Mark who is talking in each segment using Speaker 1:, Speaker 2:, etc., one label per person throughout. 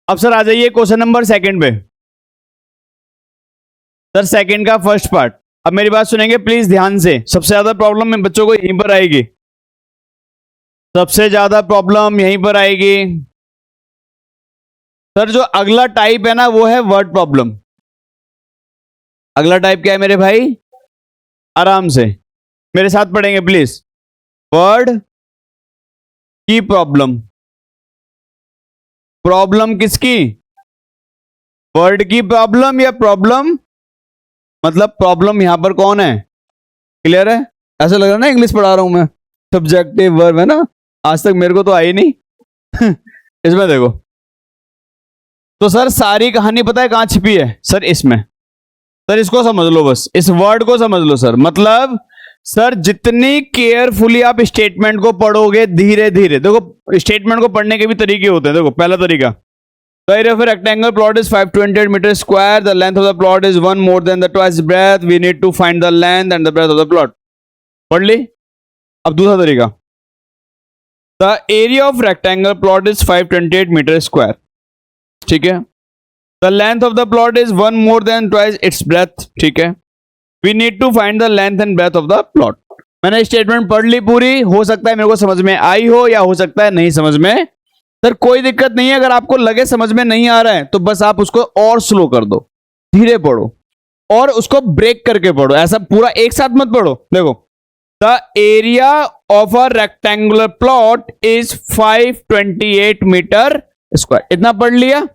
Speaker 1: अब सर आ जाइए question number second पे। सर सेकंड का फर्स्ट पार्ट, अब मेरी बात सुनेंगे प्लीज ध्यान से। सबसे ज्यादा प्रॉब्लम में बच्चों को यहीं पर आएगी, सबसे ज्यादा प्रॉब्लम यहीं पर आएगी। सर जो अगला टाइप है ना वो है वर्ड प्रॉब्लम। अगला टाइप क्या है मेरे भाई? आराम से मेरे साथ पढ़ेंगे प्लीज। वर्ड की प्रॉब्लम। प्रॉब्लम किसकी? वर्ड की प्रॉब्लम या प्रॉब्लम मतलब प्रॉब्लम यहां पर कौन है? क्लियर है? ऐसा लग रहा है ना इंग्लिश पढ़ा रहा हूं मैं, सब्जेक्टिव वर्ब है ना, आज तक मेरे को तो आई नहीं इसमें देखो तो सर सारी कहानी पता है कहां छिपी है? सर इसमें। सर इसको समझ लो, बस इस वर्ड को समझ लो सर। मतलब सर जितनी केयरफुली आप स्टेटमेंट को पढ़ोगे धीरे धीरे, देखो स्टेटमेंट को पढ़ने के भी तरीके होते हैं। देखो पहला तरीका, the area of a rectangle plot is 528 meters square, the length of the plot is 1 more than the twice breadth, we need to find the length and the breadth of the plot। पढ़ ली? अब दूसरा तरीका, the area of rectangle plot is 528 meters square, ठीक है। the length of the plot is 1 more than twice its breadth, ठीक है। we need to find the length and breadth of the plot। मैंने statement पढ़ ली पूरी, हो सकता है मेरे को समझ में आई हो या हो सकता है नहीं समझ में। सर कोई दिक्कत नहीं है, अगर आपको लगे समझ में नहीं आ रहा है तो बस आप उसको और स्लो कर दो, धीरे पढ़ो और उसको ब्रेक करके पढ़ो, ऐसा पूरा एक साथ मत पढ़ो। देखो, the area of a rectangular plot is 528 metre square, इतना पढ़ लिया।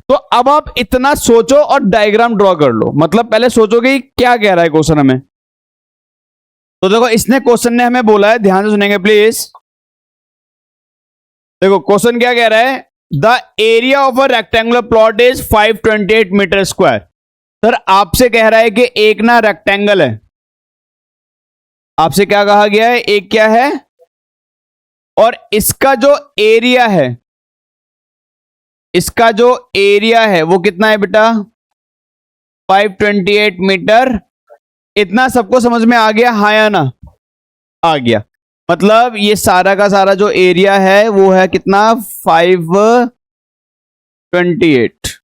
Speaker 1: तो अब आप इतना सोचो और डायग्राम ड्रॉ कर लो। मतलब पहले सोचोगे क्या कह रहा है क्वेश्चन हमें। तो देखो इसने क्वेश्चन ने हमें बोला है, ध्यान से सुनेंगे प्लीज। देखो क्वेश्चन क्या कह रहा है, the area of a rectangular plot is 528 metre square. Sir आपसे कह रहा है कि एक ना रेक्टेंगल है, आपसे क्या कहा गया है, एक क्या है, और इसका जो एरिया है, इसका जो एरिया है वो कितना है बेटा? 528 मीटर। इतना सबको समझ में आ गया, हाँ या ना? आ गया। मतलब ये सारा का सारा जो एरिया है वो है कितना? 528।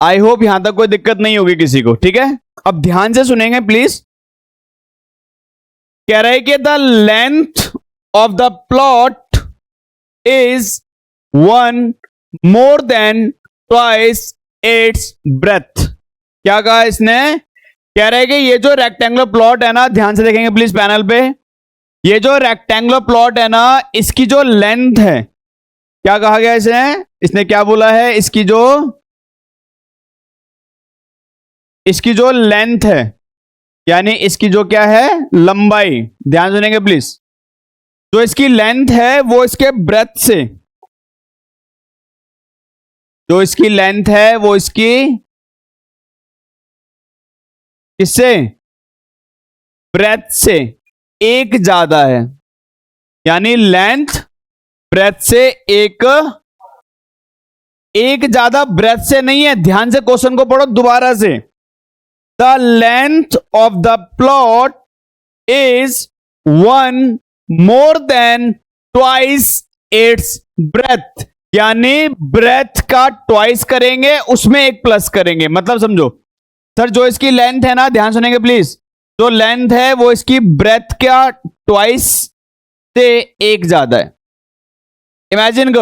Speaker 1: आई होप यहां तक कोई दिक्कत नहीं होगी किसी को, ठीक है। अब ध्यान से सुनेंगे प्लीज। कह रहा है कि the length of the plot is 1 more than twice its breath. क्या कहा इसने? कह रहा है कि ये जो रेक्टेंगुलर प्लॉट है ना, ध्यान से देखेंगे प्लीज पैनल पे, ये जो रेक्टेंगुलर प्लॉट है ना, इसकी जो लेंथ है, क्या कहा गया इसने क्या बोला है? इसकी जो लेंथ है, यानी इसकी जो क्या है, लंबाई, ध्यान सुनेंगे प्लीज। जो इसकी लेंथ है वो इसके ब्रेथ से, जो इसकी लेंथ है वो इसकी किससे? ब्रेथ से एक ज्यादा है। यानी लेंथ ब्रेथ से एक ज्यादा, ब्रेथ से नहीं है। ध्यान से क्वेश्चन को पढ़ो दोबारा से। The length of the plot is 1 more than twice its breath. यानी ब्रेथ का ट्वाइस करेंगे, उसमें एक प्लस करेंगे। मतलब समझो सर, जो इसकी लेंथ है ना, ध्यान सुनेंगे प्लीज, जो लेंथ है वो इसकी ब्रेथ का ट्वाइस से एक ज्यादा है। इमेजिन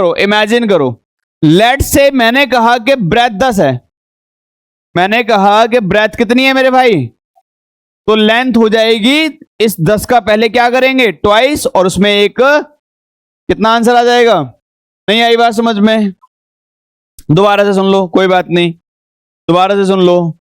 Speaker 1: करो लेट से मैंने कहा कि ब्रेथ 10 है, मैंने कहा कि ब्रेथ कितनी है मेरे भाई, तो लेंथ हो जाएगी इस 10 का पहले क्या करेंगे? ट्वाइस, और उसमें एक, कितना आंसर आ जाएगा? नहीं आई बात समझ में? दोबारा से सुन लो, कोई बात नहीं, दोबारा से सुन लो।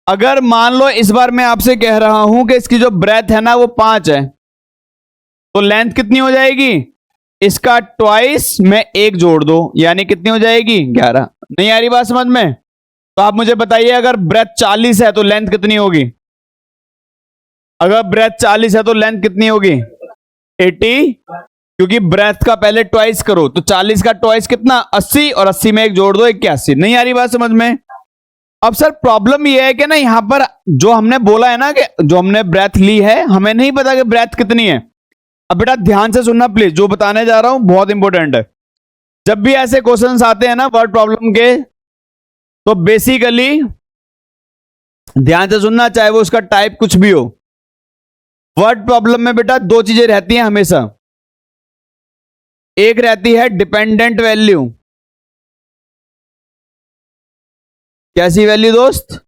Speaker 1: अगर मान लो इस बार मैं आपसे कह रहा हूं कि इसकी जो ब्रेथ है ना वो 5 है, तो लेंथ कितनी हो जाएगी? इसका ट्वाइस में एक जोड़ दो, यानी कितनी हो जाएगी? 11। नहीं आ रही बात समझ में? तो आप मुझे बताइए, अगर ब्रेथ 40 है तो लेंथ कितनी होगी? अगर ब्रेथ 40 है तो लेंथ कितनी होगी? 80, क्योंकि ब्रेथ का पहले ट्वाइस करो, तो 40 का ट्वाइस कितना? 80, और 80 में एक जोड़ दो, 81। नहीं आ रही बात समझ में? अब सर प्रॉब्लम यह है कि ना, यहां पर जो हमने बोला है ना कि जो हमने ब्रेथ ली है, हमें नहीं पता कि ब्रेथ कितनी है। अब बेटा ध्यान से सुनना प्लीज, जो बताने जा रहा हूं बहुत इंपॉर्टेंट है। जब भी ऐसे क्वेश्चंस आते हैं ना वर्ड प्रॉब्लम के, तो बेसिकली ध्यान से सुनना, चाहे वो उसका टाइप कुछ भी हो। वर्ड प्रॉब्लम में बेटा दो चीजें रहती हैं हमेशा। एक रहती है डिपेंडेंट वैल्यू। कैसी वैल्यू दोस्त?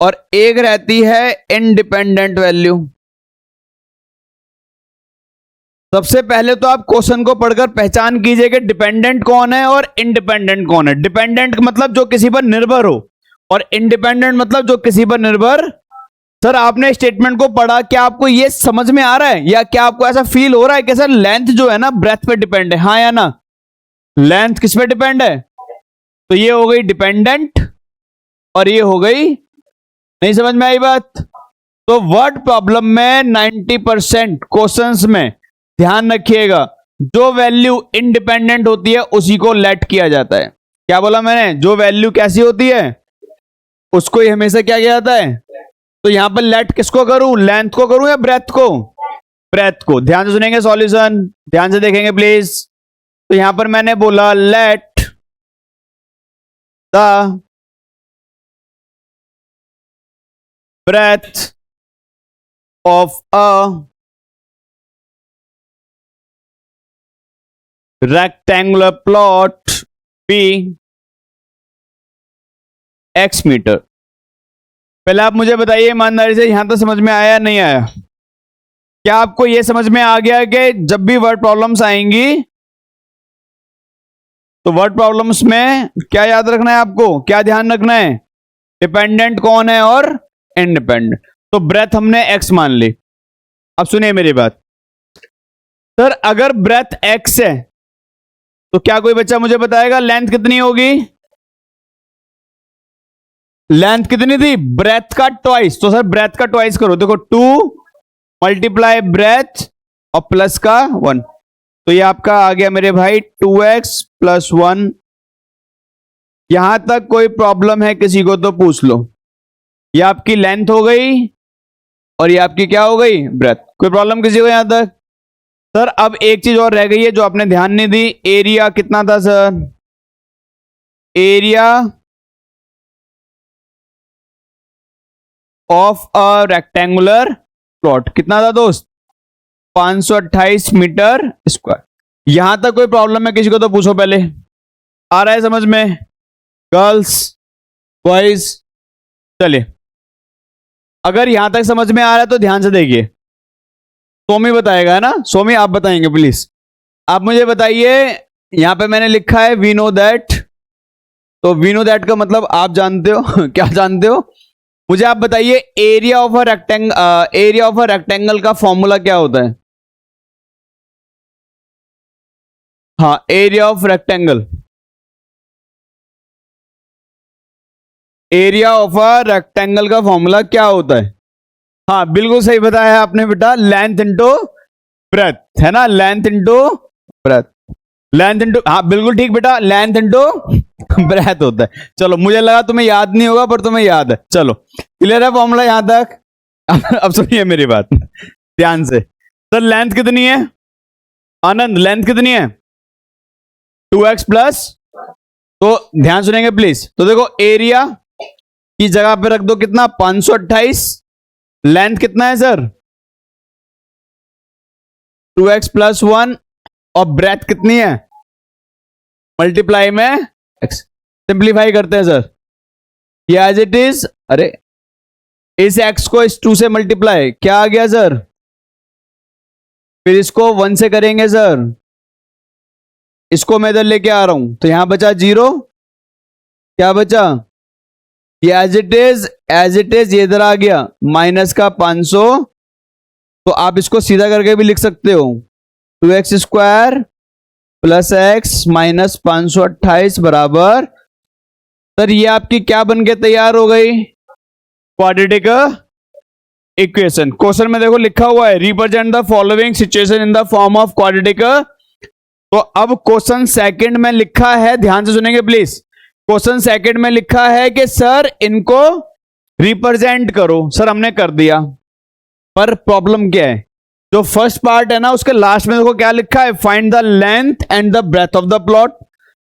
Speaker 1: और एक रहती है इंडिपेंडेंट वैल्यू। सबसे पहले तो आप क्वेश्चन को पढ़कर पहचान कीजिए कि डिपेंडेंट कौन है और इंडिपेंडेंट कौन है। डिपेंडेंट मतलब जो किसी पर निर्भर हो, और इंडिपेंडेंट मतलब जो किसी पर निर्भर। सर आपने स्टेटमेंट को पढ़ा, क्या आपको ये समझ में आ रहा है, या क्या आपको ऐसा फील हो रहा है कि सर लेंथ जो है ना ब्रेथ पे डिपेंड है? हाँ या ना? लेंथ किस पे डिपेंड है? तो ये हो गई डिपेंडेंट और ये हो गई, नहीं समझ में आई बात? तो वर्ड प्रॉब्लम में 90% क्वेश्चंस में ध्यान रखिएगा, जो वैल्यू इंडिपेंडेंट होती है उसी को लेट किया जाता है। क्या बोला मैंने? जो वैल्यू कैसी होती है उसको ही हमेशा क्या किया जाता है। तो यहां पर लेट किसको करूं? लेंथ को करूं या ब्रेथ को? ब्रेथ को। ध्यान से सुनेंगे सॉल्यूशन, ध्यान से देखेंगे प्लीज। तो यहां पर मैंने बोला let the breadth of a rectangular plot be x metre. पहले आप मुझे बताइए ईमानदारी से, यहां तक समझ में आया नहीं आया? क्या आपको यह समझ में आ गया कि जब भी वर्ड प्रॉब्लम्स आएंगी तो वर्ड प्रॉब्लम्स में क्या याद रखना है आपको, क्या ध्यान रखना है? डिपेंडेंट कौन है और इंडिपेंडेंट। तो ब्रेथ हमने x मान ली। अब सुनिए मेरी बात, सर अगर ब्रेथ x है तो क्या कोई बच्चा मुझे बताएगा लेंथ कितनी होगी? लेंथ कितनी थी? ब्रेथ का ट्वाइस। तो सर ब्रेथ का ट्वाइस करो, देखो 2 मल्टीप्लाई ब्रेथ और प्लस का 1, तो ये आपका आ गया मेरे भाई 2x + 1। यहां तक कोई प्रॉब्लम है किसी को तो पूछ लो। ये आपकी लेंथ हो गई और ये आपकी क्या हो गई? ब्रेथ। कोई प्रॉब्लम किसी को यहां तक? सर अब एक चीज और रह गई है जो आपने ध्यान नहीं दी। एरिया कितना था sir? Area of a rectangular plot कितना था दोस्त? 528 मीटर स्क्वायर। यहां तक कोई प्रॉब्लम है किसी को तो पूछो पहले। आ रहा है समझ में गर्ल्स बॉयज? चलिए, अगर यहां तक समझ में आ रहा है तो ध्यान से देखिए। सोमी बताएगा ना? सोमी आप बताएंगे प्लीज। आप मुझे बताइए, यहां पे मैंने लिखा है वी नो दैट। तो वी नो दैट का मतलब आप जानते हो क्या जानते हो? मुझे आप बताइए एरिया ऑफ अ रेक्टेंगल का फॉर्मूला क्या होता है? हाँ, area of rectangle. Area of a rectangle का फॉर्मूला क्या होता है? हाँ बिल्कुल सही बताया आपने बेटा, लेंथ इंटू ब्रेथ, है ना? Length into breadth, length into, हाँ बिल्कुल ठीक बेटा, लेंथ इंटू ब्रेथ होता है। चलो, मुझे लगा तुम्हें याद नहीं होगा पर तुम्हें याद है। चलो क्लियर है फॉर्मूला यहां तक? अब सुनिए मेरी बात ध्यान से। सर लेंथ कितनी है आनंद? लेंथ कितनी है? 2x प्लस, तो ध्यान सुनेंगे प्लीज। तो देखो एरिया की जगह पे रख दो कितना? 528। लेंथ कितना है सर? 2x + 1। और ब्रेथ कितनी है? मल्टीप्लाई में x। सिंप्लीफाई करते हैं सर, ये एज इट इज। अरे इस x को इस 2 से मल्टीप्लाई, क्या आ गया सर? फिर इसको 1 से करेंगे सर, इसको मैं इधर लेके आ रहा हूं तो यहां बचा 0। क्या बचा? ये एज इट इज ये इधर आ गया माइनस का 500। तो आप इसको सीधा करके भी लिख सकते हो, 2x² + x - 528 बराबर। सर ये आपकी क्या बन के तैयार हो गई? Quadratic equation. क्वेश्चन में देखो लिखा हुआ है represent the following situation in the form of quadratic. तो अब क्वेश्चन सेकंड में लिखा है, ध्यान से सुनेंगे प्लीज। क्वेश्चन सेकंड में लिखा है कि सर इनको रिप्रेजेंट करो। सर हमने कर दिया, पर प्रॉब्लम क्या है? जो फर्स्ट पार्ट है ना उसके लास्ट में देखो क्या लिखा है, find the length and the breadth of the plot.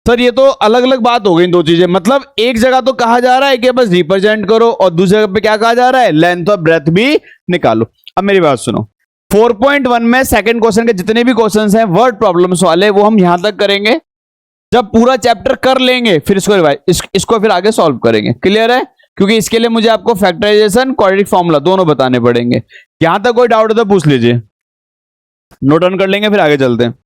Speaker 1: Sir ये तो अलग अलग बात हो गई दो चीजें, मतलब एक जगह तो कहा जा रहा है कि बस रिप्रेजेंट करो और दूसरी जगह पे क्या कहा जा रहा है, लेंथ और ब्रेथ भी निकालो। अब मेरी बात सुनो, 4.1 में सेकंड क्वेश्चन के जितने भी क्वेश्चंस हैं वर्ड प्रॉब्लम्स वाले वो हम यहां तक करेंगे। जब पूरा चैप्टर कर लेंगे फिर इसको रिवाइज इसको फिर आगे सॉल्व करेंगे। क्लियर है? क्योंकि इसके लिए मुझे आपको फैक्टराइजेशन क्वाड्रेटिक फॉर्मूला दोनों बताने पड़ेंगे। यहां तक कोई डाउट है तो पूछ लीजिए, नोट डाउन कर लेंगे फिर आगे चलते हैं।